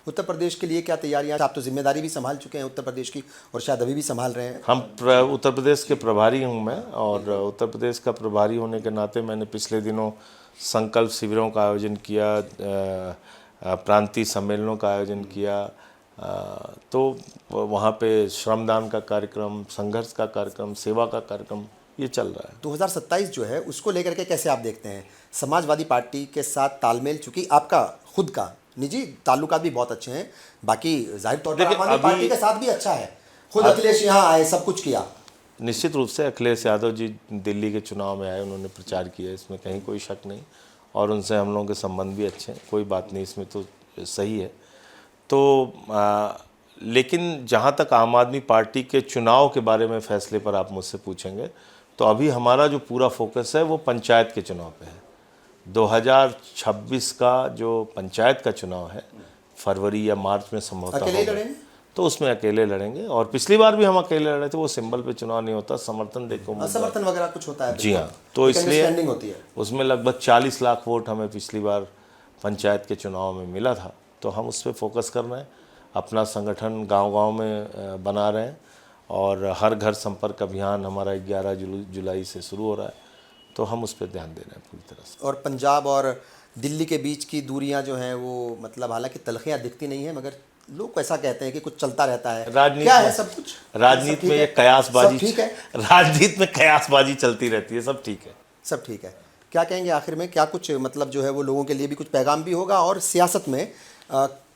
उत्तर प्रदेश के लिए क्या तैयारियां, आप तो जिम्मेदारी भी संभाल चुके हैं उत्तर प्रदेश की और शायद अभी भी संभाल रहे हैं। उत्तर प्रदेश के प्रभारी हूँ मैं, और उत्तर प्रदेश का प्रभारी होने के नाते मैंने पिछले दिनों संकल्प शिविरों का आयोजन किया, प्रांतीय सम्मेलनों का आयोजन किया, तो वहाँ पे श्रमदान का कार्यक्रम, संघर्ष का कार्यक्रम, सेवा का कार्यक्रम ये चल रहा है। 2027 जो है उसको लेकर के कैसे आप देखते हैं? समाजवादी पार्टी के साथ तालमेल, चूंकि आपका खुद का निजी ताल्लुकात भी बहुत अच्छे हैं, बाकी जाहिर तौर पर आम आदमी पार्टी के साथ भी अच्छा है, खुद अखिलेश यहाँ आए, सब कुछ किया। निश्चित रूप से अखिलेश यादव जी दिल्ली के चुनाव में आए, उन्होंने प्रचार किया, इसमें कहीं कोई शक नहीं, और उनसे हम लोगों के संबंध भी अच्छे हैं, कोई बात नहीं, इसमें तो सही है। तो लेकिन जहाँ तक आम आदमी पार्टी के चुनाव के बारे में फैसले पर आप मुझसे पूछेंगे, तो अभी हमारा जो पूरा फोकस है वो पंचायत के चुनाव पे है। 2026 का जो पंचायत का चुनाव है, फरवरी या मार्च में संभवतः होगा, तो उसमें अकेले लड़ेंगे। और पिछली बार भी हम अकेले लड़े थे, वो सिंबल पे चुनाव नहीं होता, समर्थन देखो, समर्थन वगैरह कुछ होता है। जी हाँ, तो इसलिए होती है। उसमें लगभग 40 लाख वोट हमें पिछली बार पंचायत के चुनाव में मिला था, तो हम उस पर फोकस कर रहे हैं, अपना संगठन गांव-गांव में बना रहे हैं, और हर घर संपर्क अभियान हमारा 11 जुलाई से शुरू हो रहा है, तो हम उस पर ध्यान दे रहे हैं पूरी तरह से। और पंजाब और दिल्ली के बीच की दूरियां जो हैं वो, मतलब हालांकि तलखियां दिखती नहीं है, मगर लोग ऐसा कहते हैं कि कुछ चलता रहता है। राजनीति क्या है सब कुछ? राजनीति में ये कयासबाजी, ठीक है, राजनीति में कयासबाजी चलती रहती है, सब ठीक है, सब ठीक है। क्या कहेंगे आखिर में, क्या कुछ मतलब जो है वो लोगों के लिए भी कुछ पैगाम भी होगा, और सियासत में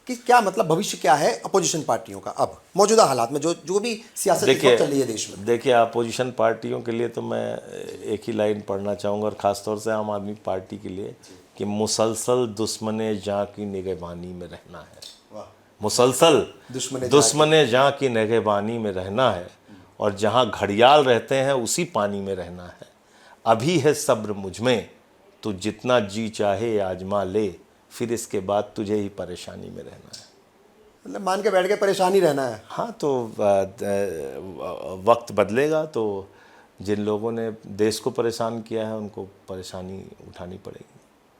कि क्या मतलब भविष्य क्या है अपोजिशन पार्टियों का अब मौजूदा हालात में, जो भी सियासत चल रही है देश में? देखिए, अपोजिशन पार्टियों के लिए तो मैं एक ही लाइन पढ़ना चाहूँगा, और ख़ासतौर से आम आदमी पार्टी के लिए, कि मुसलसल दुश्मने जाँ की निगहबानी में रहना है। मुसलसल दुश्मने जाँ की निगहबानी में रहना है, और जहाँ घड़ियाल रहते हैं उसी पानी में रहना है। अभी है सब्र मुझ में, तू जितना जी चाहे आजमा ले, फिर इसके बाद तुझे ही परेशानी में रहना है। मतलब मान के बैठ के परेशानी रहना है। हाँ, तो वक्त बदलेगा, तो जिन लोगों ने देश को परेशान किया है उनको परेशानी उठानी पड़ेगी।